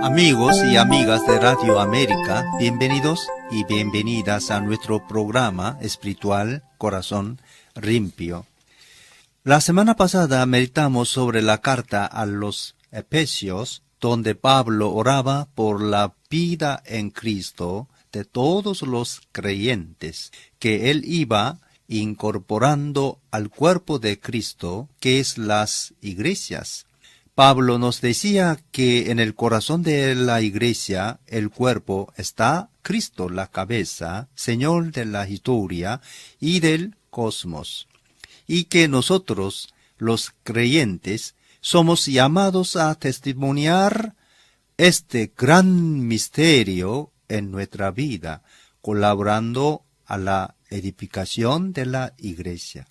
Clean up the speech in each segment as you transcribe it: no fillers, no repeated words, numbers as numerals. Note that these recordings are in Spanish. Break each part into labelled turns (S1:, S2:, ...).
S1: Amigos y amigas de Radio América, bienvenidos y bienvenidas a nuestro programa espiritual Corazón Limpio. La semana pasada meditamos sobre la carta a los Efesios, donde Pablo oraba por la vida en Cristo de todos los creyentes, que él iba incorporando al cuerpo de Cristo, que es las iglesias. Pablo nos decía que en el corazón de la iglesia, el cuerpo, está Cristo, la cabeza, Señor de la historia y del cosmos, y que nosotros, los creyentes, somos llamados a testimoniar este gran misterio en nuestra vida, colaborando a la edificación de la iglesia.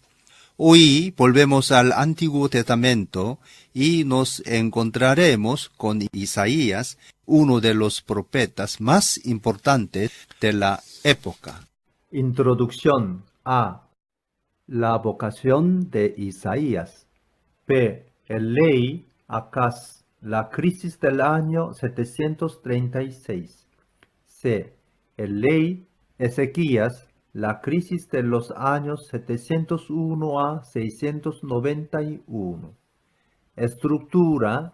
S1: Hoy volvemos al Antiguo Testamento y nos encontraremos con Isaías, uno de los profetas más importantes de la época.
S2: Introducción a la vocación de Isaías. P. El ley Acaz, la crisis del año 736. C. El ley Ezequías, la crisis de los años 701 a 691. Estructura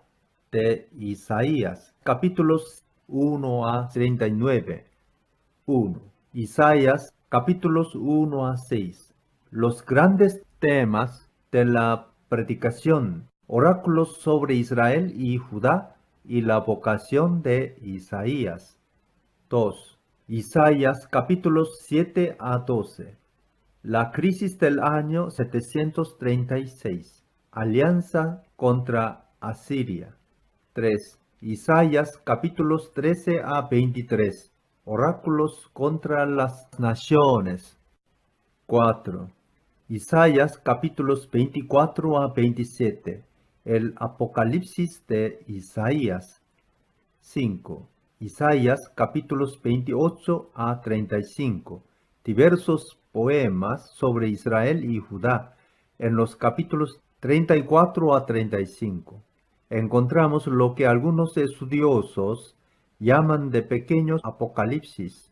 S2: de Isaías, capítulos 1 a 39. 1. Isaías, capítulos 1 a 6. Los grandes temas de la predicación, oráculos sobre Israel y Judá y la vocación de Isaías. 2. Isaías capítulos 7 a 12. La crisis del año 736. Alianza contra Asiria. 3. Isaías capítulos 13 a 23. Oráculos contra las naciones. 4. Isaías capítulos 24 a 27. El Apocalipsis de Isaías. 5. Isaías capítulos 28 a 35. Diversos poemas sobre Israel y Judá en los capítulos 34 a 35. Encontramos lo que algunos estudiosos llaman de pequeños apocalipsis.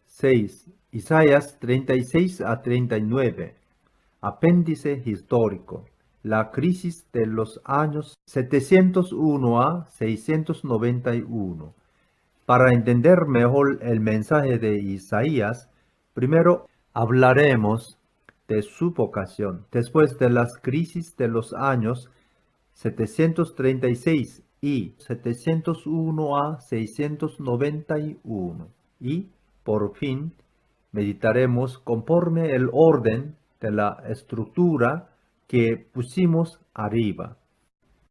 S2: 6. Isaías 36 a 39. Apéndice histórico. La crisis de los años 701 a 691. Para entender mejor el mensaje de Isaías, primero hablaremos de su vocación después de las crisis de los años 736 y 701 a 691. Y, por fin, meditaremos conforme el orden de la estructura que pusimos arriba.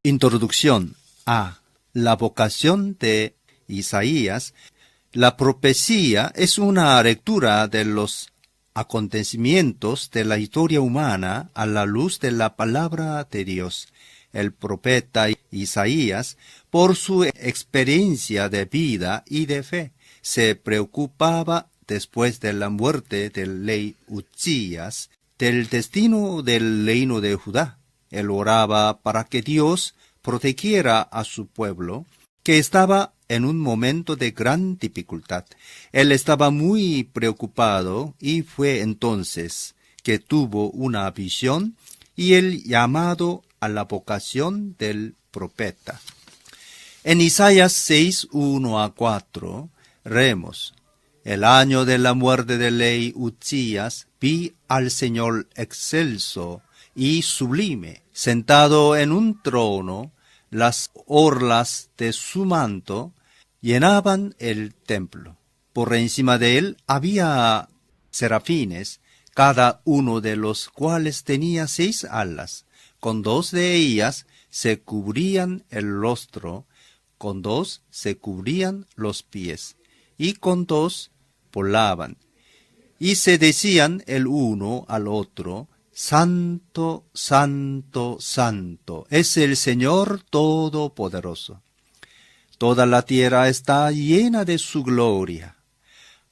S1: Introducción a la vocación de Isaías. La profecía es una lectura de los acontecimientos de la historia humana a la luz de la palabra de Dios. El profeta Isaías, por su experiencia de vida y de fe, se preocupaba después de la muerte del rey Uzías del destino del reino de Judá. Él oraba para que Dios protegiera a su pueblo, que estaba en un momento de gran dificultad. Él estaba muy preocupado y fue entonces que tuvo una visión y el llamado a la vocación del profeta. En Isaías 6, 1 a 4, leemos: El año de la muerte del rey Uzías, vi al Señor excelso y sublime, sentado en un trono. Las orlas de su manto llenaban el templo. Por encima de él había serafines, cada uno de los cuales tenía 6 alas. Con 2 de ellas se cubrían el rostro, con 2 se cubrían los pies, y con 2 volaban. Y se decían el uno al otro: Santo, santo, santo, es el Señor Todopoderoso. Toda la tierra está llena de su gloria.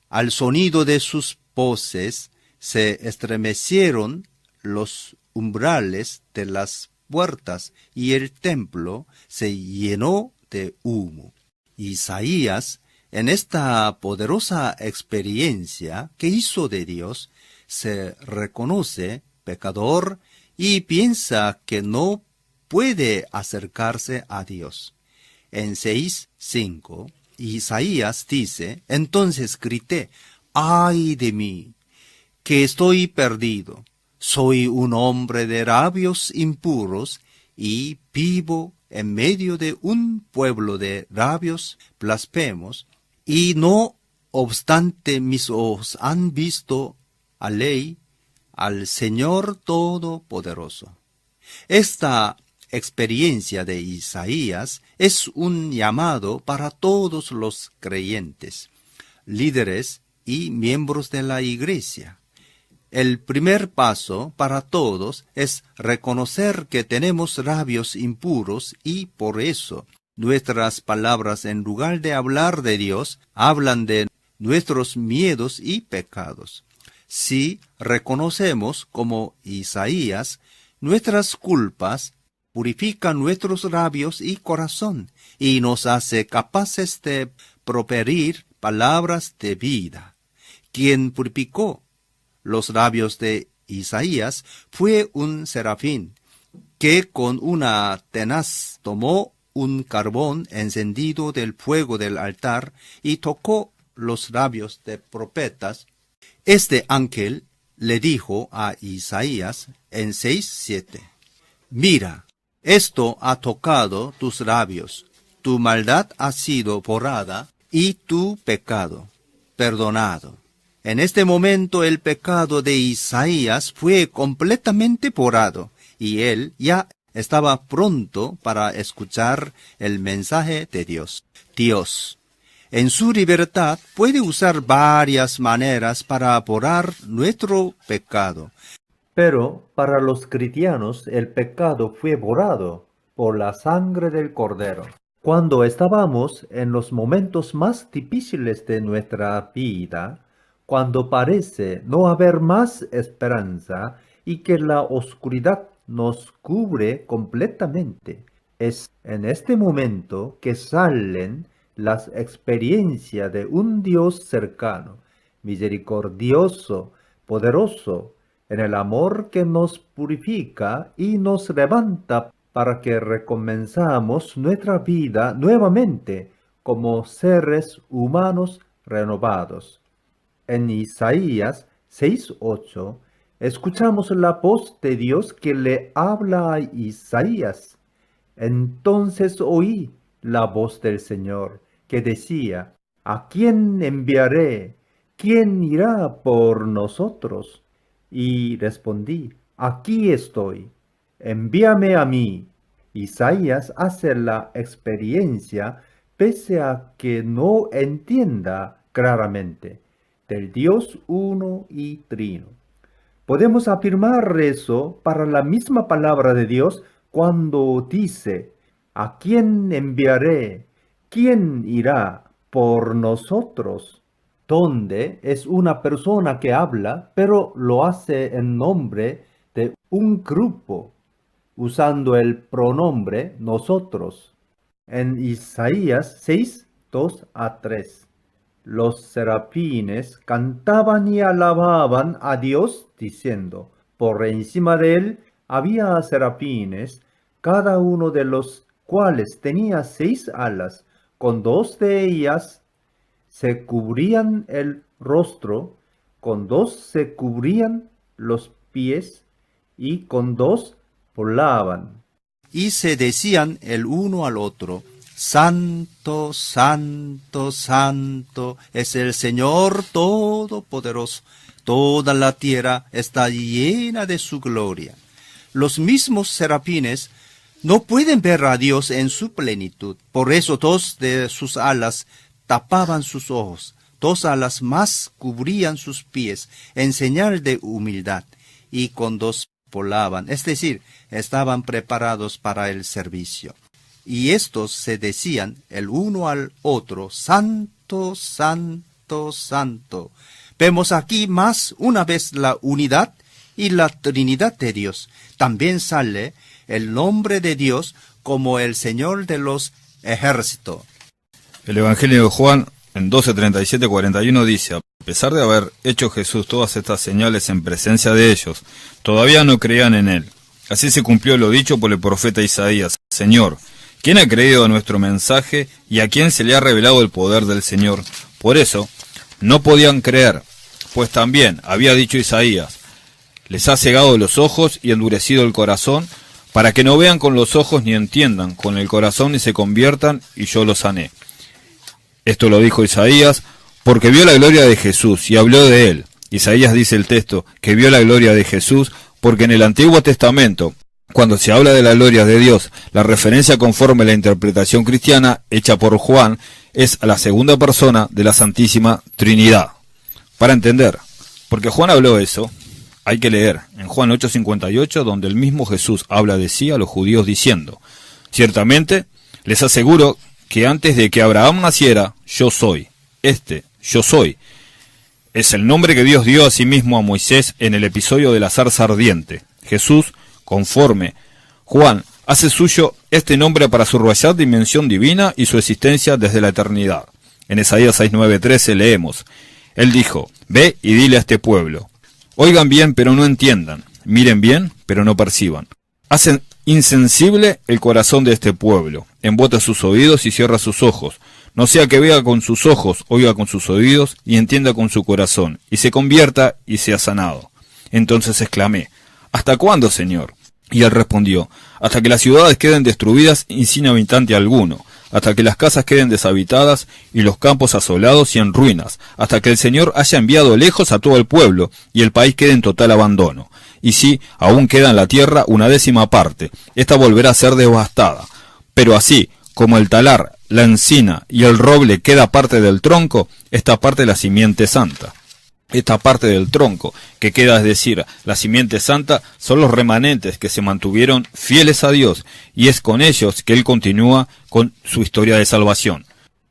S1: Al sonido de sus voces se estremecieron los umbrales de las puertas y el templo se llenó de humo. Isaías, en esta poderosa experiencia que hizo de Dios, se reconoce pecador y piensa que no puede acercarse a Dios. En 6:5, Isaías dice: entonces grité, ¡ay de mí, que estoy perdido! Soy un hombre de labios impuros y vivo en medio de un pueblo de labios blasfemos, y no obstante mis ojos han visto al Señor Todopoderoso. Esta experiencia de Isaías es un llamado para todos los creyentes, líderes y miembros de la Iglesia. El primer paso para todos es reconocer que tenemos labios impuros y por eso nuestras palabras, en lugar de hablar de Dios, hablan de nuestros miedos y pecados. Si reconocemos, como Isaías, nuestras culpas, purifica nuestros labios y corazón y nos hace capaces de proferir palabras de vida. Quien purificó los labios de Isaías fue un serafín, que con una tenaz tomó un carbón encendido del fuego del altar y tocó los labios de profetas. Este ángel le dijo a Isaías en 6:7: mira, esto ha tocado tus labios, tu maldad ha sido borrada y tu pecado perdonado. En este momento el pecado de Isaías fue completamente borrado y él ya estaba pronto para escuchar el mensaje de Dios. Dios, en su libertad, puede usar varias maneras para borrar nuestro pecado.
S2: Pero para los cristianos el pecado fue borrado por la sangre del Cordero. Cuando estábamos en los momentos más difíciles de nuestra vida, cuando parece no haber más esperanza y que la oscuridad nos cubre completamente, es en este momento que salen las experiencias de un Dios cercano, misericordioso, poderoso, en el amor que nos purifica y nos levanta para que recomenzamos nuestra vida nuevamente como seres humanos renovados. En Isaías 6:8 escuchamos la voz de Dios que le habla a Isaías. Entonces oí la voz del Señor que decía: ¿a quién enviaré? ¿Quién irá por nosotros? Y respondí: aquí estoy, envíame a mí. Isaías hace la experiencia, pese a que no entienda claramente, del Dios uno y trino. Podemos afirmar eso para la misma palabra de Dios cuando dice: ¿a quién enviaré? ¿Quién irá por nosotros? Donde es una persona que habla, pero lo hace en nombre de un grupo, usando el pronombre nosotros. En Isaías 6:2-3. Los serafines cantaban y alababan a Dios diciendo: por encima de él había serafines, cada uno de los cuales tenía 6 alas, con 2 de ellas se cubrían el rostro, con 2 se cubrían los pies y con 2 volaban.
S1: Y se decían el uno al otro: Santo, Santo, Santo es el Señor Todopoderoso. Toda la tierra está llena de su gloria. Los mismos serafines no pueden ver a Dios en su plenitud. Por eso 2 de sus alas tapaban sus ojos, 2 alas más cubrían sus pies, en señal de humildad, y con 2 volaban, es decir, estaban preparados para el servicio. Y estos se decían el uno al otro: Santo, Santo, Santo. Vemos aquí más una vez la unidad y la Trinidad de Dios. También sale el nombre de Dios como el Señor de los ejércitos.
S3: El Evangelio de Juan, en 12:37-41 dice: a pesar de haber hecho Jesús todas estas señales en presencia de ellos, todavía no creían en él. Así se cumplió lo dicho por el profeta Isaías: Señor, ¿quién ha creído a nuestro mensaje y a quién se le ha revelado el poder del Señor? Por eso, no podían creer, pues también había dicho Isaías: les ha cegado los ojos y endurecido el corazón, para que no vean con los ojos ni entiendan con el corazón y se conviertan, y yo los sané. Esto lo dijo Isaías porque vio la gloria de Jesús y habló de él. Isaías, dice el texto, que vio la gloria de Jesús porque en el Antiguo Testamento, cuando se habla de la gloria de Dios, la referencia conforme a la interpretación cristiana hecha por Juan es a la segunda persona de la Santísima Trinidad. Para entender, porque Juan habló eso, hay que leer en Juan 8:58, donde el mismo Jesús habla de sí a los judíos diciendo: ciertamente les aseguro que antes de que Abraham naciera, yo soy. Yo soy, es el nombre que Dios dio a sí mismo a Moisés en el episodio de la zarza ardiente. Jesús, conforme Juan, hace suyo este nombre para subrayar dimensión divina y su existencia desde la eternidad. En Isaías 6:9-13 leemos: Él dijo: ve y dile a este pueblo, oigan bien pero no entiendan, miren bien pero no perciban. Hacen insensible el corazón de este pueblo, embota sus oídos y cierra sus ojos, no sea que vea con sus ojos, oiga con sus oídos y entienda con su corazón, y se convierta y sea sanado. Entonces exclamé: ¿hasta cuándo, Señor? Y él respondió: hasta que las ciudades queden destruidas y sin habitante alguno, hasta que las casas queden deshabitadas y los campos asolados y en ruinas, hasta que el Señor haya enviado lejos a todo el pueblo y el país quede en total abandono. Y si aún queda en la tierra una décima parte, esta volverá a ser devastada. Pero así como el talar, la encina y el roble queda parte del tronco, esta parte de la simiente santa. Esta parte del tronco que queda, es decir, la simiente santa, son los remanentes que se mantuvieron fieles a Dios, y es con ellos que Él continúa con su historia de salvación.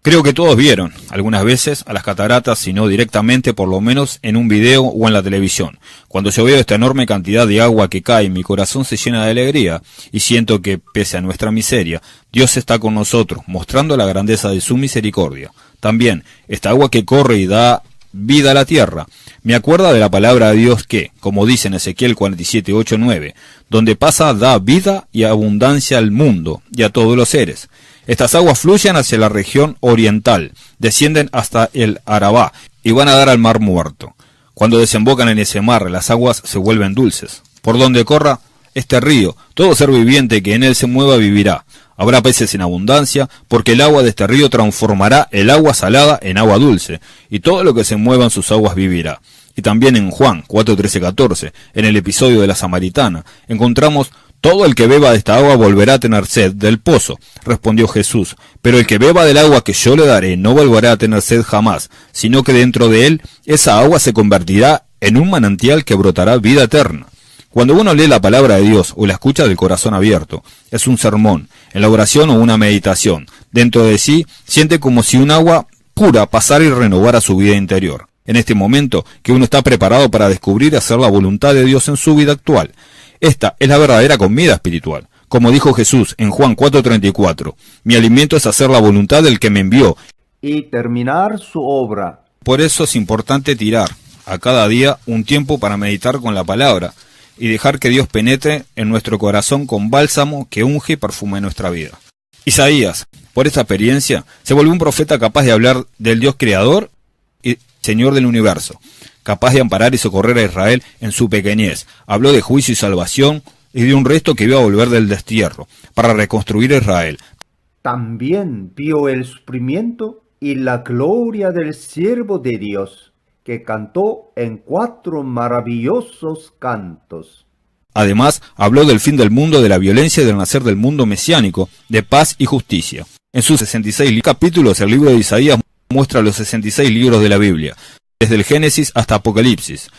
S3: Creo que todos vieron, algunas veces, a las cataratas, si no directamente, por lo menos en un video o en la televisión. Cuando yo veo esta enorme cantidad de agua que cae, mi corazón se llena de alegría, y siento que, pese a nuestra miseria, Dios está con nosotros, mostrando la grandeza de su misericordia. También, esta agua que corre y da vida a la tierra, me acuerda de la palabra de Dios que, como dice en Ezequiel 47:8-9, donde pasa da vida y abundancia al mundo y a todos los seres. Estas aguas fluyen hacia la región oriental, descienden hasta el Arabá y van a dar al mar muerto. Cuando desembocan en ese mar, las aguas se vuelven dulces. Por donde corra este río, todo ser viviente que en él se mueva vivirá. Habrá peces en abundancia, porque el agua de este río transformará el agua salada en agua dulce, y todo lo que se mueva en sus aguas vivirá. Y también en Juan 4:13-14, en el episodio de la Samaritana, encontramos: todo el que beba de esta agua volverá a tener sed del pozo. Respondió Jesús: pero el que beba del agua que yo le daré no volverá a tener sed jamás, sino que dentro de él esa agua se convertirá en un manantial que brotará vida eterna. Cuando uno lee la palabra de Dios o la escucha del corazón abierto, es un sermón, en la oración o una meditación. Dentro de sí siente como si un agua pura pasara y renovara su vida interior. En este momento que uno está preparado para descubrir y hacer la voluntad de Dios en su vida actual. Esta es la verdadera comida espiritual. Como dijo Jesús en Juan 4:34, mi alimento es hacer la voluntad del que me envió
S2: y terminar su obra.
S3: Por eso es importante tirar a cada día un tiempo para meditar con la palabra y dejar que Dios penetre en nuestro corazón con bálsamo que unge y perfume nuestra vida. Isaías, por esta experiencia, se volvió un profeta capaz de hablar del Dios creador y Señor del universo, capaz de amparar y socorrer a Israel en su pequeñez. Habló de juicio y salvación y de un resto que iba a volver del destierro para reconstruir a Israel.
S2: También vio el sufrimiento y la gloria del siervo de Dios, que cantó en 4 maravillosos cantos.
S3: Además, habló del fin del mundo, de la violencia y del nacer del mundo mesiánico, de paz y justicia. En sus 66 capítulos, el libro de Isaías muestra los 66 libros de la Biblia, desde el Génesis hasta Apocalipsis.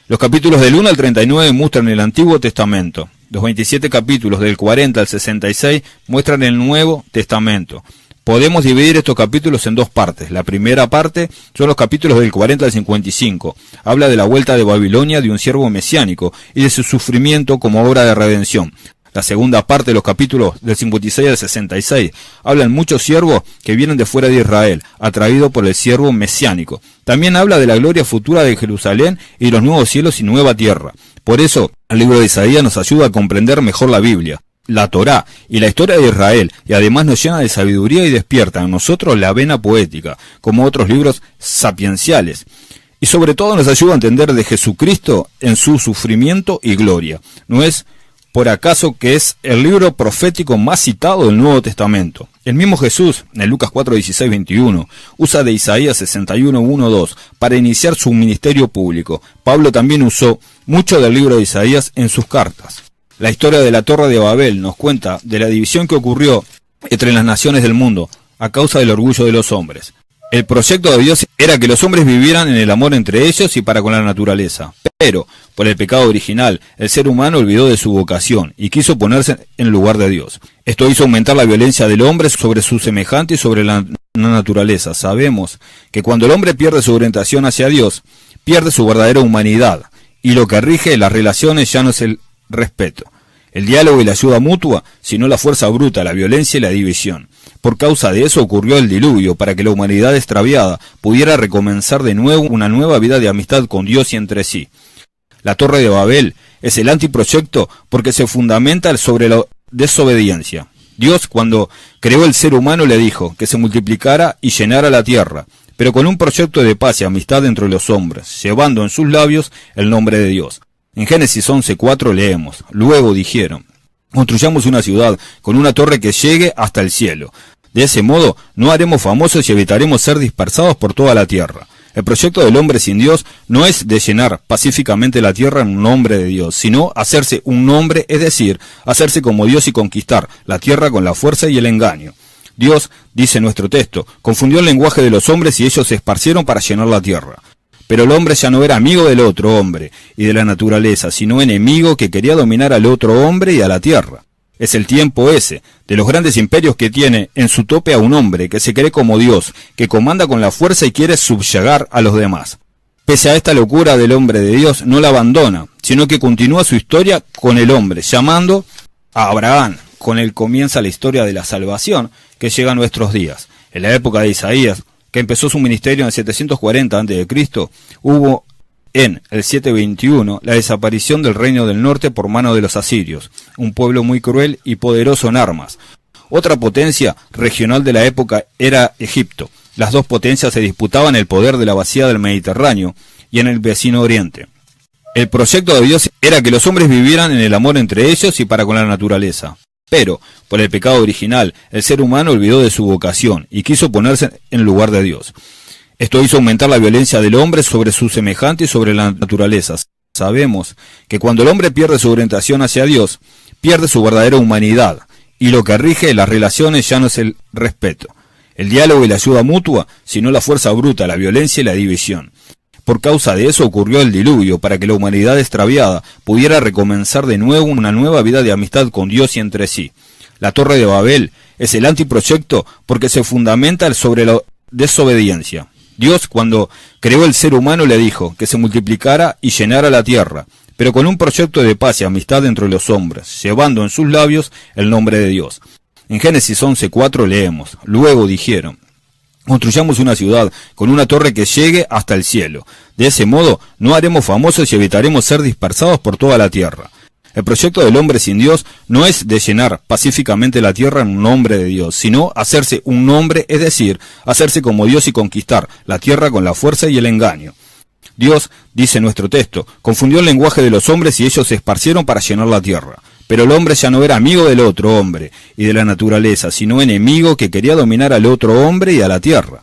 S3: Los capítulos del 1 al 39 muestran el Antiguo Testamento. Los 27 capítulos del 40 al 66 muestran el Nuevo Testamento. Podemos dividir estos capítulos en 2 partes. La primera parte son los capítulos del 40 al 55. Habla de la vuelta de Babilonia de un siervo mesiánico y de su sufrimiento como obra de redención. La segunda parte de los capítulos del 56 al 66 hablan muchos siervos que vienen de fuera de Israel, atraídos por el siervo mesiánico. También habla de la gloria futura de Jerusalén y los nuevos cielos y nueva tierra. Por eso, el libro de Isaías nos ayuda a comprender mejor la Biblia, la Torá y la historia de Israel, y además nos llena de sabiduría y despierta en nosotros la vena poética, como otros libros sapienciales. Y sobre todo nos ayuda a entender de Jesucristo en su sufrimiento y gloria. No es por acaso que es el libro profético más citado del Nuevo Testamento. El mismo Jesús, en Lucas 4, 16, 21, usa de Isaías 61, 1, 2 para iniciar su ministerio público. Pablo también usó mucho del libro de Isaías en sus cartas. La historia de la Torre de Babel nos cuenta de la división que ocurrió entre las naciones del mundo a causa del orgullo de los hombres. El proyecto de Dios era que los hombres vivieran en el amor entre ellos y para con la naturaleza. Pero, por el pecado original, el ser humano olvidó de su vocación y quiso ponerse en lugar de Dios. Esto hizo aumentar la violencia del hombre sobre su semejante y sobre la naturaleza. Sabemos que cuando el hombre pierde su orientación hacia Dios, pierde su verdadera humanidad. Y lo que rige las relaciones ya no es el respeto, el diálogo y la ayuda mutua, sino la fuerza bruta, la violencia y la división. Por causa de eso ocurrió el diluvio, para que la humanidad extraviada pudiera recomenzar de nuevo una nueva vida de amistad con Dios y entre sí. La Torre de Babel es el antiproyecto porque se fundamenta sobre la desobediencia. Dios, cuando creó el ser humano, le dijo que se multiplicara y llenara la tierra, pero con un proyecto de paz y amistad entre los hombres, llevando en sus labios el nombre de Dios. En Génesis 11:4 leemos: luego dijeron, construyamos una ciudad con una torre que llegue hasta el cielo. De ese modo no haremos famosos y evitaremos ser dispersados por toda la tierra. El proyecto del hombre sin Dios no es de llenar pacíficamente la tierra en nombre de Dios, sino hacerse un nombre, es decir, hacerse como Dios y conquistar la tierra con la fuerza y el engaño. Dios, dice nuestro texto, confundió el lenguaje de los hombres y ellos se esparcieron para llenar la tierra. Pero el hombre ya no era amigo del otro hombre y de la naturaleza, sino enemigo que quería dominar al otro hombre y a la tierra. Es el tiempo ese, de los grandes imperios que tiene en su tope a un hombre que se cree como Dios, que comanda con la fuerza y quiere subyagar a los demás. Pese a esta locura del hombre de Dios, no la abandona, sino que continúa su historia con el hombre, llamando a Abraham. Con él comienza la historia de la salvación que llega a nuestros días. En la época de Isaías, que empezó su ministerio en el 740 a.C., hubo en el 721 la desaparición del reino del norte por mano de los asirios, un pueblo muy cruel y poderoso en armas. Otra potencia regional de la época era Egipto. Las dos potencias se disputaban el poder de la vacía del Mediterráneo y en el vecino oriente. El proyecto de Dios era que los hombres vivieran en el amor entre ellos y para con la naturaleza. Pero, por el pecado original, el ser humano olvidó de su vocación y quiso ponerse en lugar de Dios. Esto hizo aumentar la violencia del hombre sobre su semejante y sobre la naturaleza. Sabemos que cuando el hombre pierde su orientación hacia Dios, pierde su verdadera humanidad, y lo que rige las relaciones ya no es el respeto, el diálogo y la ayuda mutua, sino la fuerza bruta, la violencia y la división. Por causa de eso ocurrió el diluvio, para que la humanidad extraviada pudiera recomenzar de nuevo una nueva vida de amistad con Dios y entre sí. La Torre de Babel es el antiproyecto porque se fundamenta sobre la desobediencia. Dios, cuando creó el ser humano, le dijo que se multiplicara y llenara la tierra, pero con un proyecto de paz y amistad entre los hombres, llevando en sus labios el nombre de Dios. En Génesis 11:4 leemos: luego dijeron, construyamos una ciudad con una torre que llegue hasta el cielo. De ese modo no haremos famosos y evitaremos ser dispersados por toda la tierra. El proyecto del hombre sin Dios no es de llenar pacíficamente la tierra en nombre de Dios, sino hacerse un nombre, es decir, hacerse como Dios y conquistar la tierra con la fuerza y el engaño. Dios, dice nuestro texto, confundió el lenguaje de los hombres y ellos se esparcieron para llenar la tierra. Pero el hombre ya no era amigo del otro hombre y de la naturaleza, sino enemigo que quería dominar al otro hombre y a la tierra.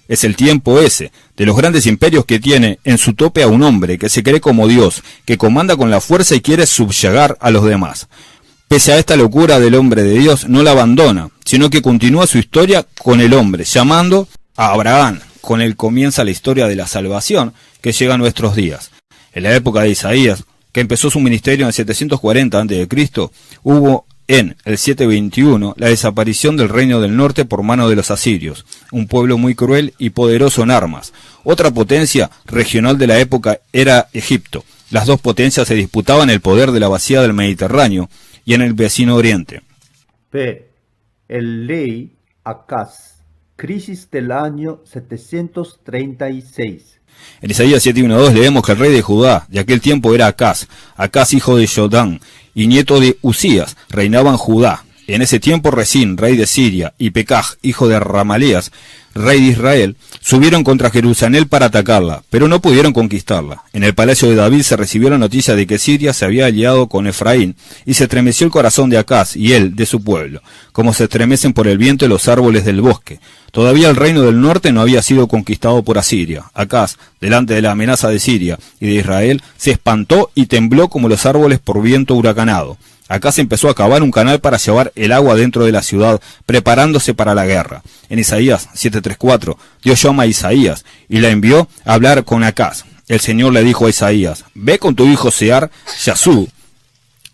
S3: Es el tiempo ese, de los grandes imperios que tiene en su tope a un hombre que se cree como Dios, que comanda con la fuerza y quiere subyagar a los demás. Pese a esta locura del hombre de Dios, no la abandona, sino que continúa su historia con el hombre, llamando a Abraham. Con él comienza la historia de la salvación que llega a nuestros días. En la época de Isaías, que empezó su ministerio en el 740 a.C., hubo en el 721 la desaparición del reino del norte por mano de los asirios, un pueblo muy cruel y poderoso en armas. Otra potencia regional de la época era Egipto. Las dos potencias se disputaban el poder de la vacía del Mediterráneo y en el vecino oriente.
S2: B. El rey Acaz. Crisis del año 736.
S3: En Isaías 7:1-2 leemos que el rey de Judá de aquel tiempo era Acaz, hijo de Jodán y nieto de Usías, reinaba en Judá. En ese tiempo Resín, rey de Siria, y Pekaj, hijo de Ramalías, rey de Israel, subieron contra Jerusalén para atacarla, pero no pudieron conquistarla. En el palacio de David se recibió la noticia de que Siria se había aliado con Efraín, y se estremeció el corazón de Acaz y él de su pueblo, como se estremecen por el viento los árboles del bosque. Todavía el reino del norte no había sido conquistado por Asiria. Acaz, delante de la amenaza de Siria y de Israel, se espantó y tembló como los árboles por viento huracanado. Acaz empezó a cavar un canal para llevar el agua dentro de la ciudad, preparándose para la guerra. En Isaías 7:3-4, Dios llama a Isaías y la envió a hablar con Acaz. El Señor le dijo a Isaías: ve con tu hijo Sear Yasub,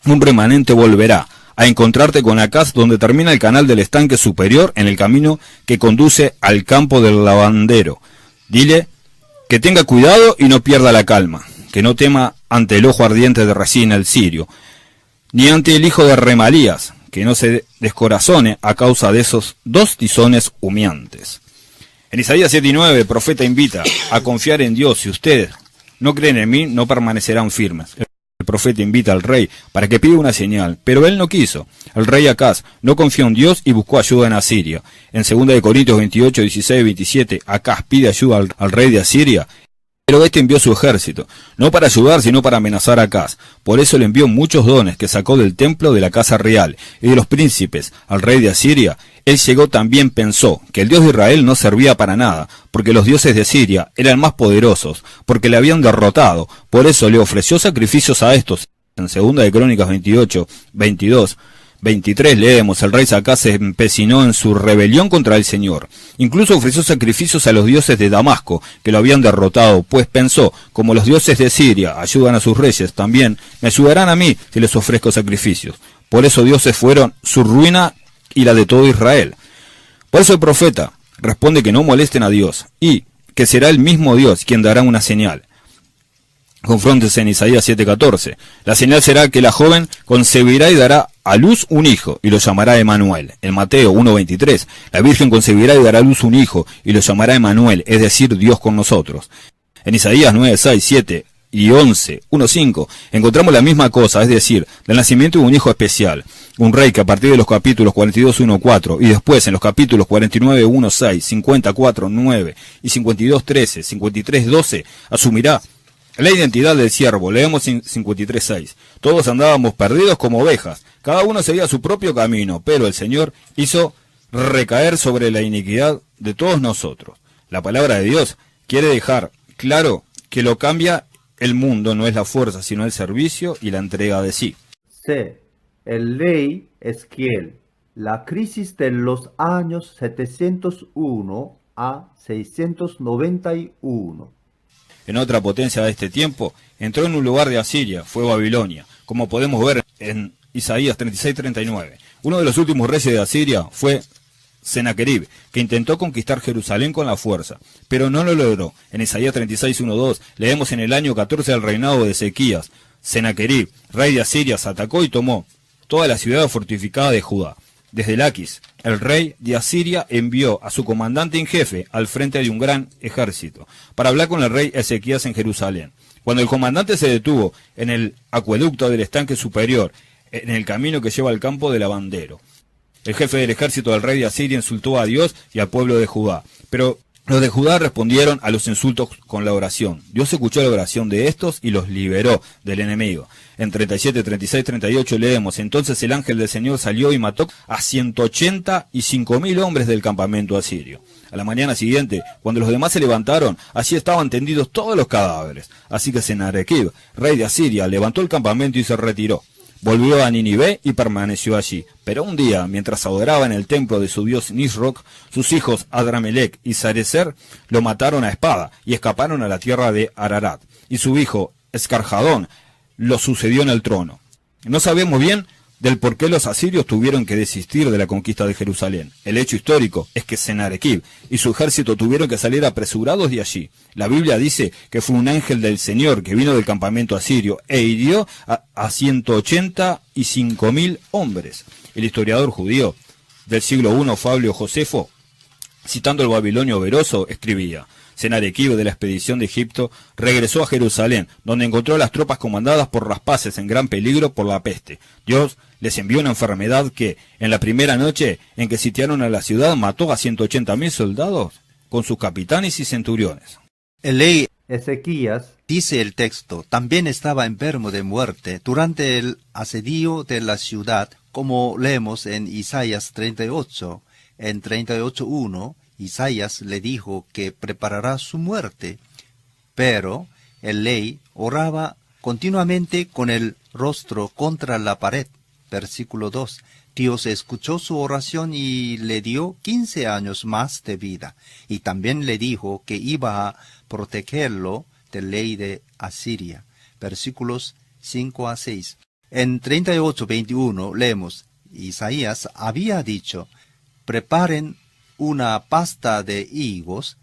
S3: un remanente volverá a encontrarte con Acaz donde termina el canal del estanque superior en el camino que conduce al campo del lavandero. Dile que tenga cuidado y no pierda la calma, que no tema ante el ojo ardiente de Resín el sirio, ni ante el hijo de Remalías, que no se descorazone a causa de esos dos tizones humeantes. En Isaías 7:9 el profeta invita a confiar en Dios. Si ustedes no creen en mí, no permanecerán firmes. El profeta invita al rey para que pida una señal, pero él no quiso. El rey Acaz no confió en Dios y buscó ayuda en Asiria. En 2 Corintios 28:16-27, Acaz pide ayuda al rey de Asiria, pero este envió su ejército, no para ayudar, sino para amenazar a Acaz. Por eso le envió muchos dones que sacó del templo de la casa real y de los príncipes al rey de Asiria. Él llegó también pensó que el Dios de Israel no servía para nada, porque los dioses de Siria eran más poderosos, porque le habían derrotado. Por eso le ofreció sacrificios a estos. En 2 Crónicas 28:22-23 leemos: el rey Acaz se empecinó en su rebelión contra el Señor. Incluso ofreció sacrificios a los dioses de Damasco, que lo habían derrotado, pues pensó: como los dioses de Siria ayudan a sus reyes, también me ayudarán a mí si les ofrezco sacrificios. Por eso dioses fueron su ruina y la de todo Israel. Por eso el profeta responde que no molesten a Dios, y que será el mismo Dios quien dará una señal. Confróntese en Isaías 7:14. La señal será que la joven concebirá y dará a luz un hijo, y lo llamará Emanuel. En Mateo 1:23, la Virgen concebirá y dará a luz un hijo, y lo llamará Emanuel, es decir, Dios con nosotros. En Isaías 9:6, 7 y 11, 1:5, encontramos la misma cosa, es decir, el nacimiento de un hijo especial, un rey que a partir de los capítulos 42:1-4 y después en los capítulos 49:1-6, 50:4-9 y 52:13, 53:12, asumirá la identidad del siervo. Leemos en 53:6. Todos andábamos perdidos como ovejas, cada uno seguía su propio camino, pero el Señor hizo recaer sobre la iniquidad de todos nosotros. La palabra de Dios quiere dejar claro que lo cambia el mundo no es la fuerza, sino el servicio y la entrega de sí.
S2: C. El rey Esquiel. La crisis de los años 701 a 691.
S3: En otra potencia de este tiempo, entró en un lugar de Asiria, fue Babilonia, como podemos ver en Isaías 36:39. Uno de los últimos reyes de Asiria fue Senaquerib, que intentó conquistar Jerusalén con la fuerza, pero no lo logró. En Isaías 36:1-2 leemos: en el año 14 del reinado de Ezequías, Senaquerib, rey de Asiria, se atacó y tomó toda la ciudad fortificada de Judá. Desde Laquis, el rey de Asiria envió a su comandante en jefe al frente de un gran ejército para hablar con el rey Ezequías en Jerusalén. Cuando el comandante se detuvo en el acueducto del estanque superior, en el camino que lleva al campo del lavandero, el jefe del ejército del rey de Asiria insultó a Dios y al pueblo de Judá. Pero los de Judá respondieron a los insultos con la oración. Dios escuchó la oración de estos y los liberó del enemigo. En 37, 36, 38 leemos: entonces el ángel del Señor salió y mató a 185.000 hombres del campamento asirio. A la mañana siguiente, cuando los demás se levantaron, allí estaban tendidos todos los cadáveres. Así que Senaquerib, rey de Asiria, levantó el campamento y se retiró. Volvió a Nínive y permaneció allí. Pero un día, mientras adoraba en el templo de su dios Nisroch, sus hijos Adramelech y Sarecer lo mataron a espada y escaparon a la tierra de Ararat. Y su hijo Escarjadón lo sucedió en el trono. No sabemos bien del por qué los asirios tuvieron que desistir de la conquista de Jerusalén. El hecho histórico es que Senaquerib y su ejército tuvieron que salir apresurados de allí. La Biblia dice que fue un ángel del Señor que vino del campamento asirio e hirió a 185.000 hombres. El historiador judío del siglo I, Fabio Josefo, citando el babilonio Beroso, escribía: Senaquerib de la expedición de Egipto regresó a Jerusalén, donde encontró a las tropas comandadas por Raspaces en gran peligro por la peste. Dios les envió una enfermedad que, en la primera noche en que sitiaron a la ciudad, mató a 180.000 soldados con sus capitanes y centuriones.
S1: El rey,
S2: Ezequías,
S1: dice el texto, también estaba enfermo de muerte durante el asedio de la ciudad, como leemos en Isaías 38. En 38:1, Isaías le dijo que preparará su muerte, pero el rey oraba continuamente con el rostro contra la pared. Versículo 2. Dios escuchó su oración y le dio 15 años más de vida, y también le dijo que iba a protegerlo del rey de Asiria. Versículos 5-6. En 38:21 leemos: Isaías había dicho: preparen una pasta de higos,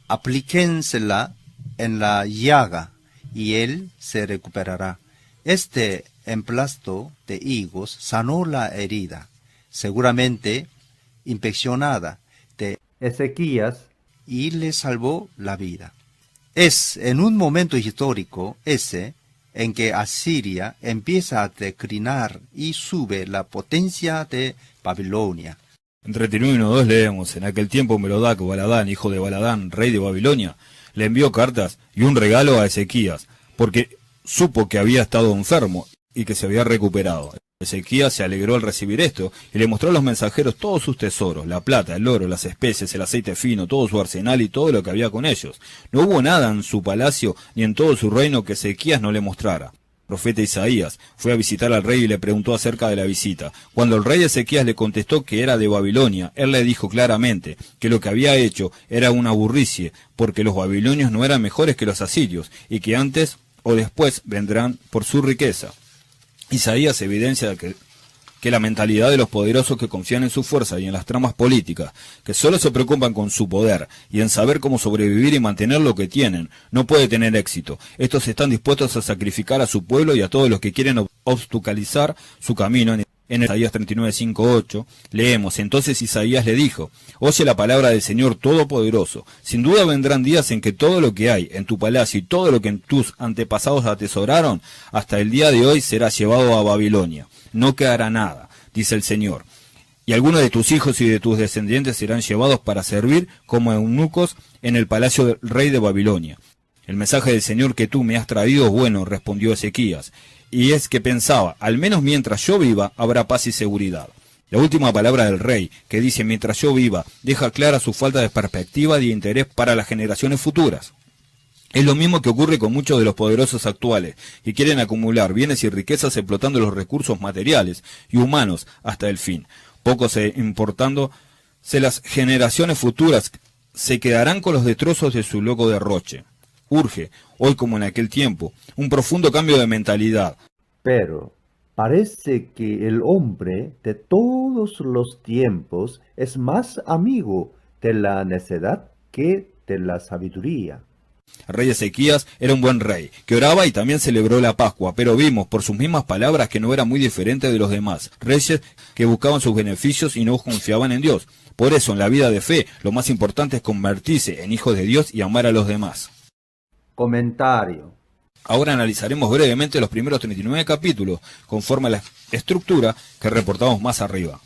S1: aplíquensela en la llaga, y él se recuperará. Este emplasto de higos sanó la herida, seguramente infeccionada, de
S2: Ezequías,
S1: y le salvó la vida. Es en un momento histórico ese en que Asiria empieza a declinar y sube la potencia de Babilonia.
S3: En 39:1-2 leemos: en aquel tiempo Merodac Baladán, hijo de Baladán, rey de Babilonia, le envió cartas y un regalo a Ezequías, porque supo que había estado enfermo y que se había recuperado. Ezequías se alegró al recibir esto y le mostró a los mensajeros todos sus tesoros, la plata, el oro, las especies, el aceite fino, todo su arsenal y todo lo que había con ellos. No hubo nada en su palacio ni en todo su reino que Ezequías no le mostrara. El profeta Isaías fue a visitar al rey y le preguntó acerca de la visita. Cuando el rey Ezequías le contestó que era de Babilonia, él le dijo claramente que lo que había hecho era una burricie, porque los babilonios no eran mejores que los asirios, y que antes o después vendrán por su riqueza. Isaías evidencia que la mentalidad de los poderosos que confían en su fuerza y en las tramas políticas, que solo se preocupan con su poder y en saber cómo sobrevivir y mantener lo que tienen, no puede tener éxito. Estos están dispuestos a sacrificar a su pueblo y a todos los que quieren obstaculizar su camino. En Isaías 39:5-8 leemos: entonces Isaías le dijo: oye la palabra del Señor Todopoderoso, sin duda vendrán días en que todo lo que hay en tu palacio y todo lo que tus antepasados atesoraron hasta el día de hoy será llevado a Babilonia. No quedará nada, dice el Señor. Y algunos de tus hijos y de tus descendientes serán llevados para servir como eunucos en el palacio del rey de Babilonia. El mensaje del Señor que tú me has traído es bueno, respondió Ezequías. Y es que pensaba, al menos mientras yo viva, habrá paz y seguridad. La última palabra del rey, que dice mientras yo viva, deja clara su falta de perspectiva y de interés para las generaciones futuras. Es lo mismo que ocurre con muchos de los poderosos actuales, que quieren acumular bienes y riquezas explotando los recursos materiales y humanos hasta el fin. Pocos importándose las generaciones futuras se quedarán con los destrozos de su loco derroche. Urge, hoy como en aquel tiempo, un profundo cambio de mentalidad.
S2: pero parece que el hombre de todos los tiempos es más amigo de la necedad que de la sabiduría.
S3: El rey Ezequías era un buen rey, que oraba y también celebró la Pascua, pero vimos por sus mismas palabras que no era muy diferente de los demás reyes que buscaban sus beneficios y no confiaban en Dios. Por eso, en la vida de fe, lo más importante es convertirse en hijos de Dios y amar a los demás.
S2: Comentario.
S3: Ahora analizaremos brevemente los primeros 39 capítulos, conforme a la estructura que reportamos más arriba.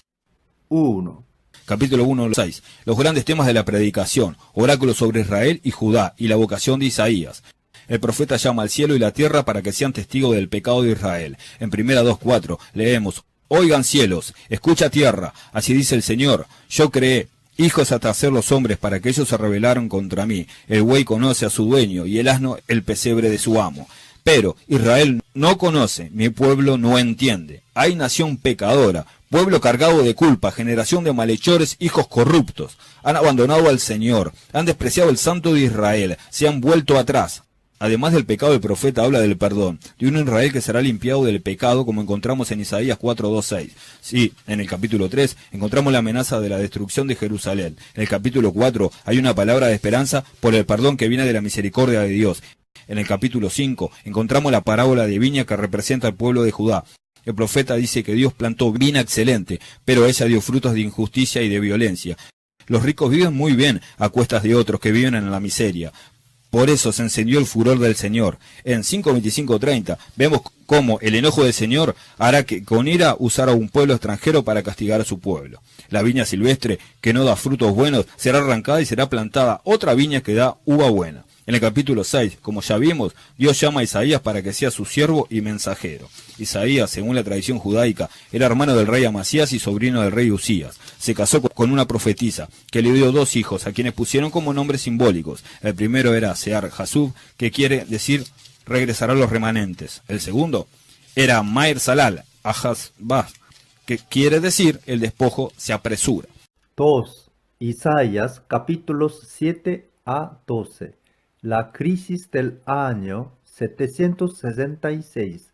S2: 1.
S3: Capítulo 1-6. Los grandes temas de la predicación, oráculos sobre Israel y Judá, y la vocación de Isaías. El profeta llama al cielo y la tierra para que sean testigos del pecado de Israel. En 2:4 leemos: oigan cielos, escucha tierra, así dice el Señor, yo creé hijos hasta hacer los hombres para que ellos se rebelaron contra mí. El buey conoce a su dueño y el asno el pesebre de su amo. Pero Israel no conoce, mi pueblo no entiende. Hay nación pecadora, pueblo cargado de culpa, generación de malhechores, hijos corruptos. Han abandonado al Señor, han despreciado el Santo de Israel, se han vuelto atrás. Además del pecado, el profeta habla del perdón, de un Israel que será limpiado del pecado, como encontramos en Isaías 4:2-6. Sí, en el capítulo 3 encontramos la amenaza de la destrucción de Jerusalén. En el capítulo 4 hay una palabra de esperanza por el perdón que viene de la misericordia de Dios. En el capítulo 5 encontramos la parábola de viña que representa al pueblo de Judá. El profeta dice que Dios plantó viña excelente, pero ella dio frutos de injusticia y de violencia. Los ricos viven muy bien a cuestas de otros que viven en la miseria. Por eso se encendió el furor del Señor. En 5:25-30 vemos cómo el enojo del Señor hará que con ira usara a un pueblo extranjero para castigar a su pueblo. La viña silvestre, que no da frutos buenos, será arrancada y será plantada otra viña que da uva buena. En el capítulo 6, como ya vimos, Dios llama a Isaías para que sea su siervo y mensajero. Isaías, según la tradición judaica, era hermano del rey Amasías y sobrino del rey Usías. Se casó con una profetisa, que le dio 2 hijos, a quienes pusieron como nombres simbólicos. El primero era Sear Jasub, que quiere decir regresarán los remanentes. El segundo era Maer Salal, Ahasbaz, que quiere decir el despojo se apresura.
S2: 2. Isaías capítulos 7 a 12. La crisis del año 766.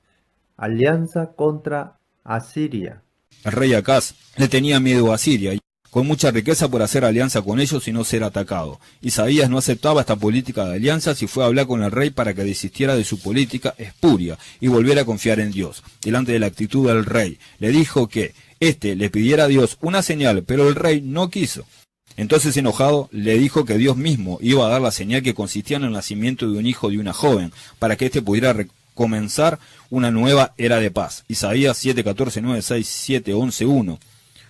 S2: Alianza contra Asiria.
S3: El rey Acaz le tenía miedo a Siria, con mucha riqueza por hacer alianza con ellos y no ser atacado. Isaías no aceptaba esta política de alianzas y fue a hablar con el rey para que desistiera de su política espuria y volviera a confiar en Dios. Delante de la actitud del rey, le dijo que éste le pidiera a Dios una señal, pero el rey no quiso. Entonces, enojado, le dijo que Dios mismo iba a dar la señal que consistía en el nacimiento de un hijo de una joven, para que éste pudiera comenzar una nueva era de paz. Isaías 7, 14, 9, 6, 7, 11, 1.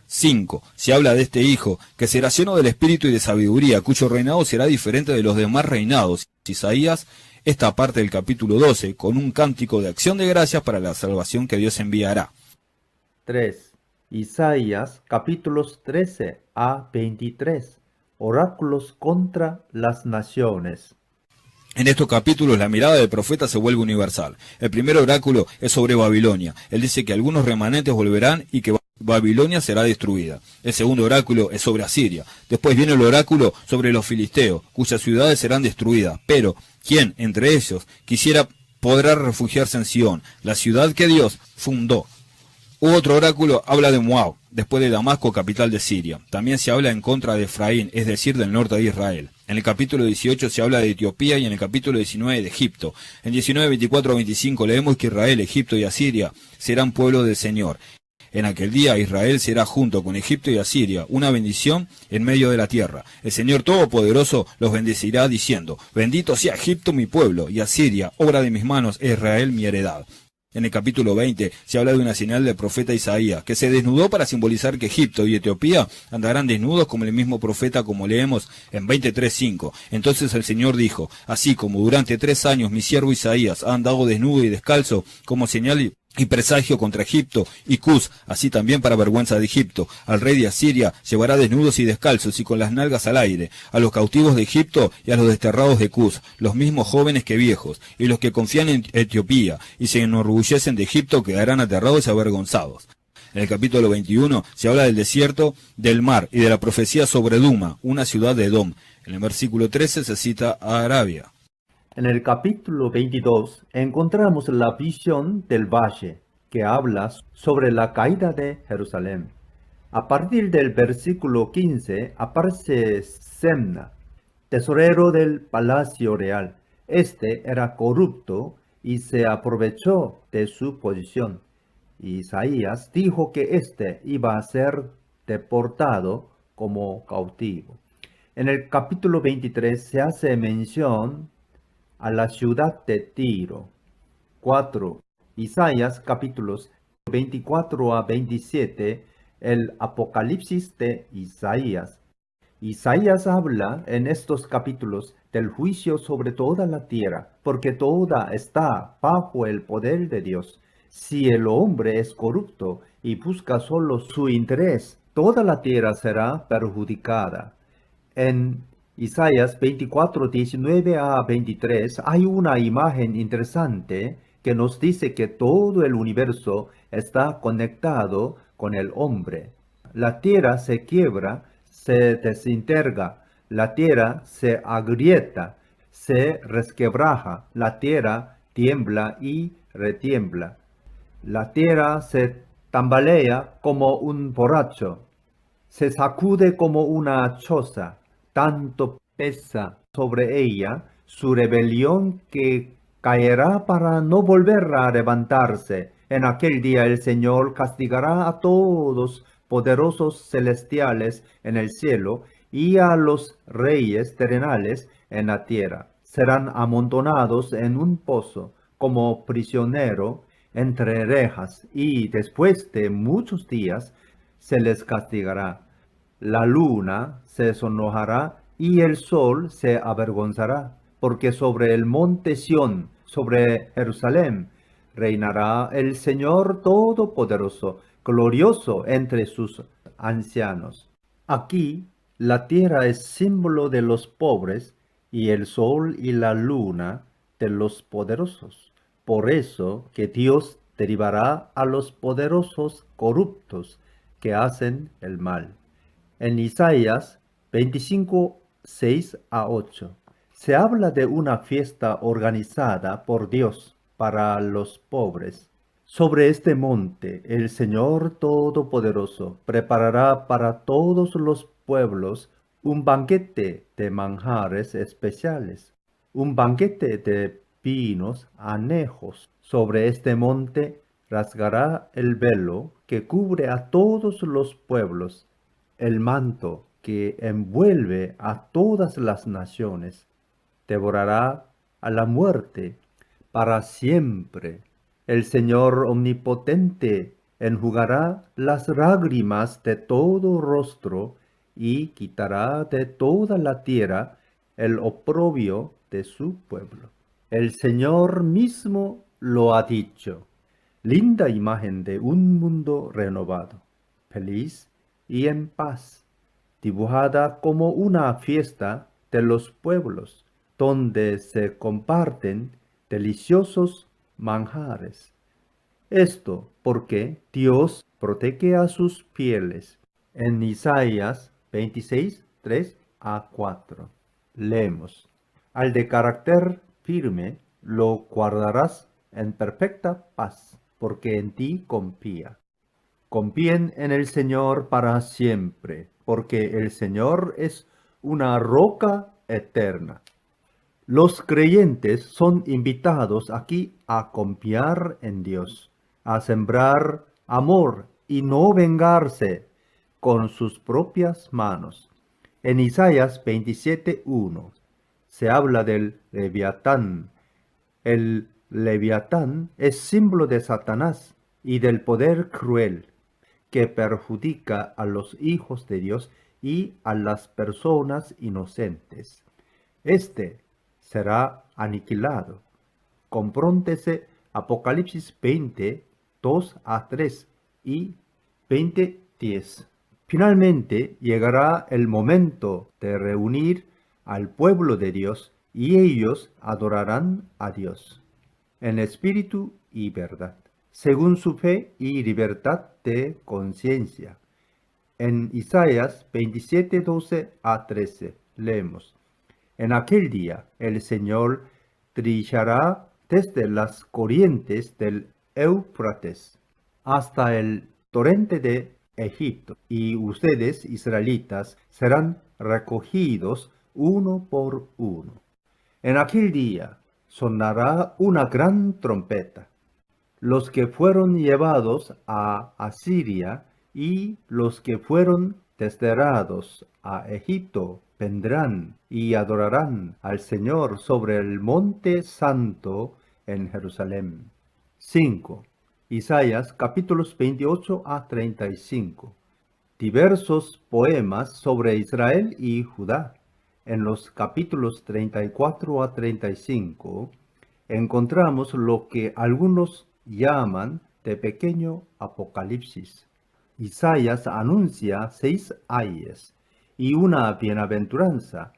S3: 5. Se habla de este hijo, que será lleno del espíritu y de sabiduría, cuyo reinado será diferente de los demás reinados. Isaías, esta parte del capítulo 12, con un cántico de acción de gracias para la salvación que Dios enviará.
S2: 3. Isaías capítulos 13 a 23. Oráculos contra las naciones.
S3: En estos capítulos la mirada del profeta se vuelve universal. El primer oráculo es sobre Babilonia. Él dice que algunos remanentes volverán y que Babilonia será destruida. El segundo oráculo es sobre Asiria. Después viene el oráculo sobre los filisteos, cuyas ciudades serán destruidas. Pero, ¿quién entre ellos quisiera podrá refugiarse en Sión, la ciudad que Dios fundó? Otro oráculo habla de Moab, después de Damasco, capital de Siria. También se habla en contra de Efraín, es decir, del norte de Israel. En el capítulo 18 se habla de Etiopía y en el capítulo 19 de Egipto. En 19, 24 a 25 leemos que Israel, Egipto y Asiria serán pueblo del Señor. En aquel día Israel será junto con Egipto y Asiria una bendición en medio de la tierra. El Señor Todopoderoso los bendecirá diciendo: bendito sea Egipto mi pueblo y Asiria, obra de mis manos, Israel mi heredad. En el capítulo 20 se habla de una señal del profeta Isaías, que se desnudó para simbolizar que Egipto y Etiopía andarán desnudos como el mismo profeta, como leemos en 23:5. Entonces el Señor dijo: así como durante 3 años mi siervo Isaías ha andado desnudo y descalzo como señal y presagio contra Egipto y Cus, así también para vergüenza de Egipto, al rey de Asiria llevará desnudos y descalzos y con las nalgas al aire, a los cautivos de Egipto y a los desterrados de Cus, los mismos jóvenes que viejos, y los que confían en Etiopía y se enorgullecen de Egipto quedarán aterrados y avergonzados. En el capítulo 21 se habla del desierto, del mar y de la profecía sobre Duma, una ciudad de Edom. En el versículo 13 se cita a Arabia.
S2: En el capítulo 22 encontramos la visión del valle, que habla sobre la caída de Jerusalén. A partir del versículo 15 aparece Semna, tesorero del palacio real. Este era corrupto y se aprovechó de su posición. Isaías dijo que éste iba a ser deportado como cautivo. En el capítulo 23 se hace mención a la ciudad de Tiro. 4. Isaías capítulos 24 a 27, el Apocalipsis de Isaías. Isaías habla en estos capítulos del juicio sobre toda la tierra, porque toda está bajo el poder de Dios. Si el hombre es corrupto y busca solo su interés, toda la tierra será perjudicada. En Isaías 24, 19 a 23 hay una imagen interesante que nos dice que todo el universo está conectado con el hombre. La tierra se quiebra, se desintegra, la tierra se agrieta, se resquebraja, la tierra tiembla y retiembla. La tierra se tambalea como un borracho, se sacude como una choza, tanto pesa sobre ella su rebelión que caerá para no volver a levantarse. En aquel día el Señor castigará a todos poderosos celestiales en el cielo y a los reyes terrenales en la tierra. Serán amontonados en un pozo como prisionero entre rejas y después de muchos días se les castigará. La luna se sonrojará y el sol se avergonzará, porque sobre el monte Sión, sobre Jerusalén, reinará el Señor Todopoderoso, glorioso entre sus ancianos. Aquí la tierra es símbolo de los pobres y el sol y la luna de los poderosos. Por eso que Dios derivará a los poderosos corruptos que hacen el mal. En Isaías 25, 6 a 8, se habla de una fiesta organizada por Dios para los pobres. Sobre este monte el Señor Todopoderoso preparará para todos los pueblos un banquete de manjares especiales, un banquete de vinos añejos. Sobre este monte rasgará el velo que cubre a todos los pueblos, el manto que envuelve a todas las naciones. Devorará a la muerte para siempre. El Señor omnipotente enjugará las lágrimas de todo rostro y quitará de toda la tierra el oprobio de su pueblo. El Señor mismo lo ha dicho. Linda imagen de un mundo renovado, feliz y en paz, dibujada como una fiesta de los pueblos, donde se comparten deliciosos manjares. Esto porque Dios protege a sus fieles. En Isaías 26, 3 a 4. Leemos. Al de carácter firme lo guardarás en perfecta paz, porque en ti confía. Confíen en el Señor para siempre, porque el Señor es una roca eterna. Los creyentes son invitados aquí a confiar en Dios, a sembrar amor y no vengarse con sus propias manos. En Isaías 27:1 se habla del Leviatán. El Leviatán es símbolo de Satanás y del poder cruel que perjudica a los hijos de Dios y a las personas inocentes. Este será aniquilado. Compróntese Apocalipsis 20, 2 a 3 y 20, 10. Finalmente llegará el momento de reunir al pueblo de Dios y ellos adorarán a Dios en espíritu y verdad, según su fe y libertad de conciencia. En Isaías 27, 12 a 13 leemos. En aquel día el Señor trillará desde las corrientes del Éufrates hasta el torrente de Egipto, y ustedes, israelitas, serán recogidos uno por uno. En aquel día sonará una gran trompeta. Los que fueron llevados a Asiria y los que fueron desterrados a Egipto vendrán y adorarán al Señor sobre el monte santo en Jerusalén. 5. Isaías capítulos 28 a 35. Diversos poemas sobre Israel y Judá. En los capítulos 34 a 35 encontramos lo que algunos llaman de pequeño Apocalipsis. Isaías anuncia 6 ayes y una bienaventuranza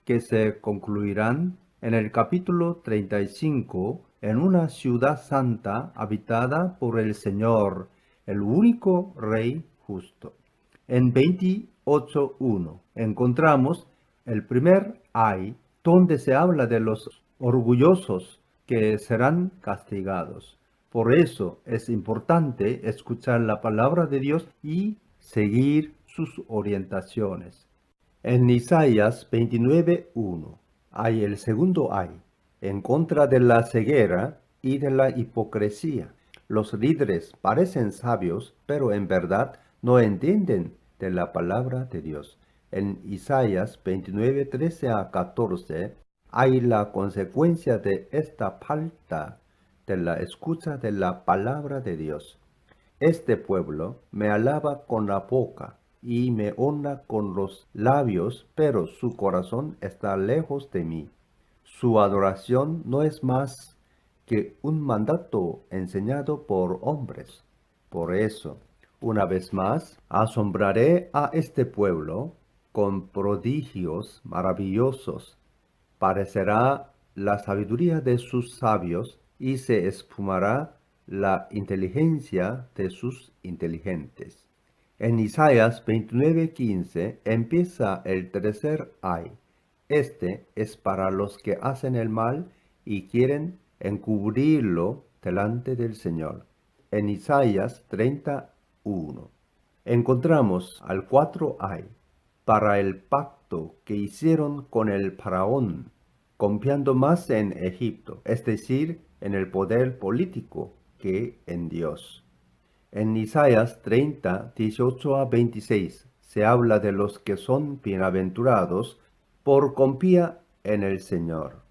S2: que se concluirán en el capítulo 35 en una ciudad santa habitada por el Señor, el único Rey justo. En 28:1 encontramos el primer ay donde se habla de los orgullosos que serán castigados. Por eso es importante escuchar la palabra de Dios y seguir sus orientaciones. En Isaías 29:1 hay el segundo ay, en contra de la ceguera y de la hipocresía. Los líderes parecen sabios, pero en verdad no entienden de la palabra de Dios. En Isaías 29:13-14 hay la consecuencia de esta falta de la escucha de la palabra de Dios. Este pueblo me alaba con la boca y me honra con los labios, pero su corazón está lejos de mí. Su adoración no es más que un mandato enseñado por hombres. Por eso, una vez más, asombraré a este pueblo con prodigios maravillosos. Parecerá la sabiduría de sus sabios y se esfumará la inteligencia de sus inteligentes. En Isaías 29:15 empieza el tercer ay. Este es para los que hacen el mal y quieren encubrirlo delante del Señor. En Isaías 31 encontramos al 4 ay, para el pacto que hicieron con el faraón, confiando más en Egipto, es decir, en el poder político que en Dios. En Isaías 30:18-26 se habla de los que son bienaventurados por confía en el Señor.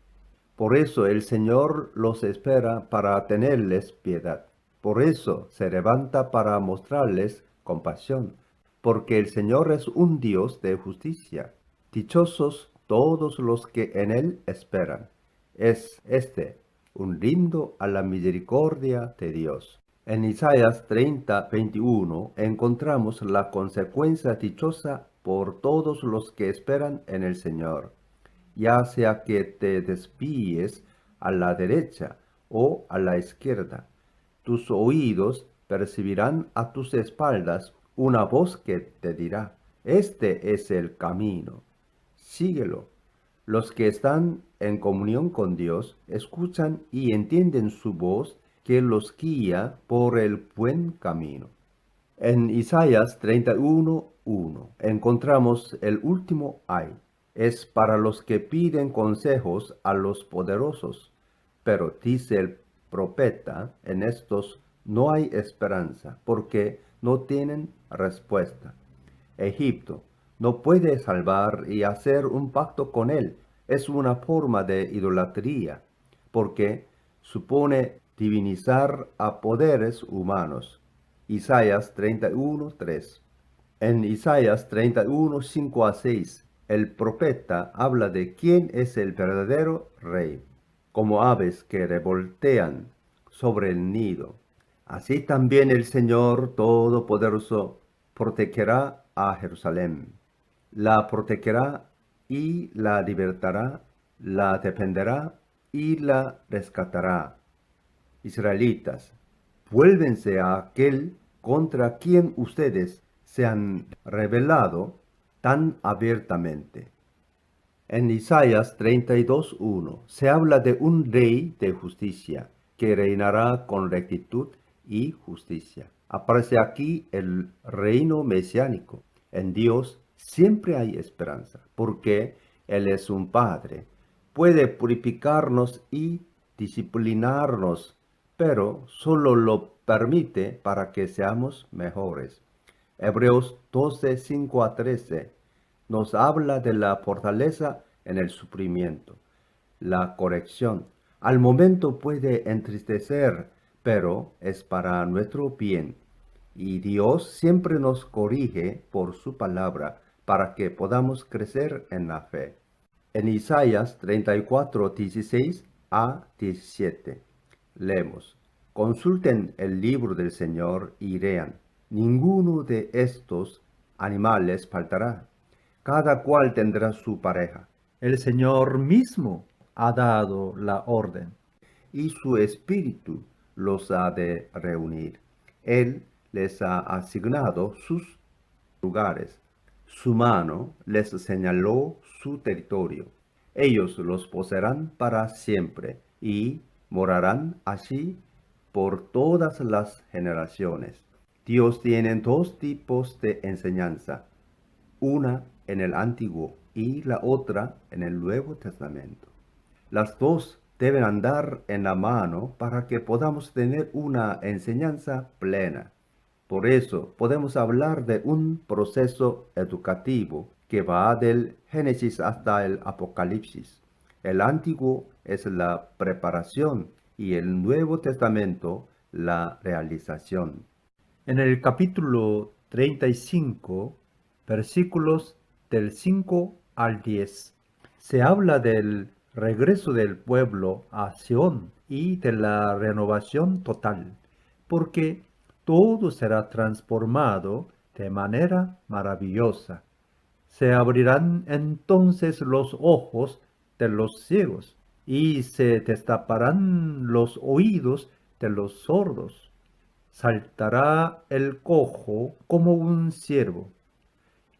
S2: Por eso el Señor los espera para tenerles piedad. Por eso se levanta para mostrarles compasión, porque el Señor es un Dios de justicia. Dichosos todos los que en Él esperan. Es este un lindo a la misericordia de Dios. En Isaías 30:21 encontramos la consecuencia dichosa por todos los que esperan en el Señor. Ya sea que te desvíes a la derecha o a la izquierda, tus oídos percibirán a tus espaldas una voz que te dirá, este es el camino, síguelo. Los que están en comunión con Dios escuchan y entienden su voz que los guía por el buen camino. En Isaías 31:1 encontramos el último ay. Es para los que piden consejos a los poderosos. Pero dice el profeta, en estos no hay esperanza, porque no tienen respuesta. Egipto no puede salvar y hacer un pacto con él. Es una forma de idolatría, porque supone divinizar a poderes humanos. Isaías 31:3. En Isaías 31:5-6, el profeta habla de quién es el verdadero rey, como aves que revoltean sobre el nido. Así también el Señor Todopoderoso protegerá a Jerusalén. La protegerá y la libertará, la defenderá y la rescatará. Israelitas, vuélvense a aquel contra quien ustedes se han rebelado tan abiertamente. En Isaías 32:1 se habla de un rey de justicia que reinará con rectitud y justicia. Aparece aquí el reino mesiánico. En Dios siempre hay esperanza, porque Él es un Padre. Puede purificarnos y disciplinarnos, pero solo lo permite para que seamos mejores. Hebreos 12:5-13 nos habla de la fortaleza en el sufrimiento. La corrección al momento puede entristecer, pero es para nuestro bien. Y Dios siempre nos corrige por su palabra para que podamos crecer en la fe. En Isaías 34:16-17 leemos: Consulten el libro del Señor y lean. Ninguno de estos animales faltará. Cada cual tendrá su pareja. El Señor mismo ha dado la orden, y su espíritu los ha de reunir. Él les ha asignado sus lugares. Su mano les señaló su territorio. Ellos los poseerán para siempre y morarán allí por todas las generaciones. Dios tiene dos tipos de enseñanza, una en el Antiguo y la otra en el Nuevo Testamento. Las dos deben andar en la mano para que podamos tener una enseñanza plena. Por eso podemos hablar de un proceso educativo que va del Génesis hasta el Apocalipsis. El Antiguo es la preparación y el Nuevo Testamento la realización. En el capítulo 35, versículos del 5 al 10, se habla del regreso del pueblo a Sión y de la renovación total, porque todo será transformado de manera maravillosa. Se abrirán entonces los ojos de los ciegos y se destaparán los oídos de los sordos. Saltará el cojo como un ciervo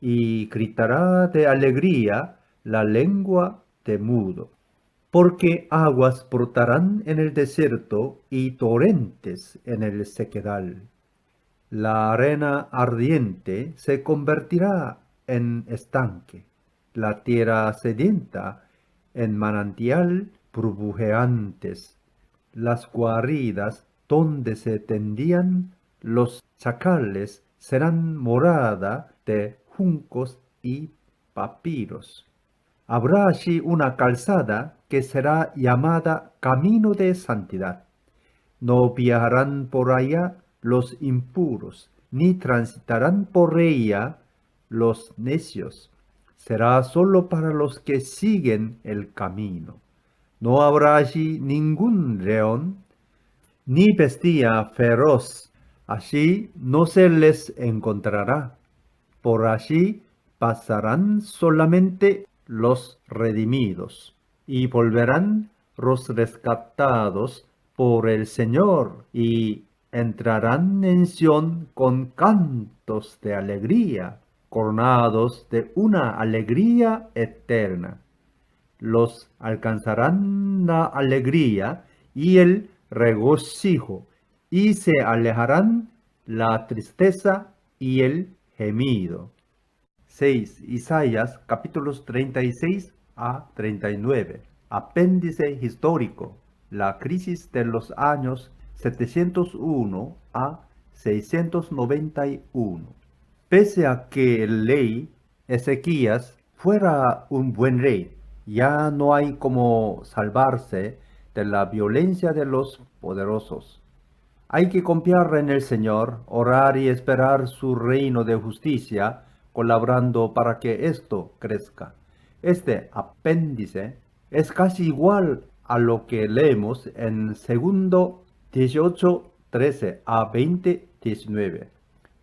S2: y gritará de alegría la lengua de mudo. Porque aguas brotarán en el desierto y torrentes en el sequedal. La arena ardiente se convertirá en estanque, la tierra sedienta en manantial burbujeantes, las guaridas donde se tendían los chacales serán morada de juncos y papiros. Habrá allí una calzada que será llamada Camino de Santidad. No viajarán por allá los impuros, ni transitarán por ella los necios. Será sólo para los que siguen el camino. No habrá allí ningún león, ni bestia feroz. Allí no se les encontrará. Por allí pasarán solamente los redimidos, y volverán los rescatados por el Señor, y entrarán en Sión con cantos de alegría, coronados de una alegría eterna. Los alcanzarán la alegría y el regocijo, y se alejarán la tristeza y el gemido. 6. Isaías capítulos 36 a 39. Apéndice histórico. La crisis de los años 701 a 691. Pese a que el rey Ezequías fuera un buen rey, ya no hay como salvarse de la violencia de los poderosos. Hay que confiar en el Señor, orar y esperar su reino de justicia, colaborando para que esto crezca. Este apéndice es casi igual a lo que leemos en 2 18, 13 a 20, 19.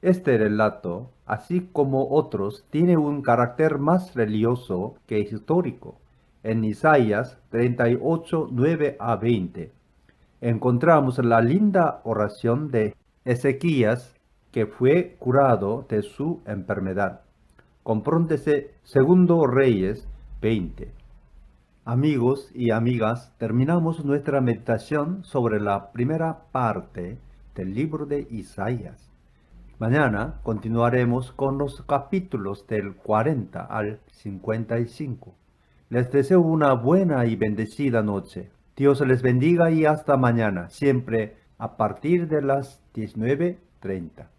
S2: Este relato, así como otros, tiene un carácter más religioso que histórico. En Isaías 38, 9 a 20, encontramos la linda oración de Ezequías, que fue curado de su enfermedad. Compróntese 2 Reyes 20. Amigos y amigas, terminamos nuestra meditación sobre la primera parte del libro de Isaías. Mañana continuaremos con los capítulos del 40 al 55. Les deseo una buena y bendecida noche. Dios les bendiga y hasta mañana, siempre a partir de las 19:30.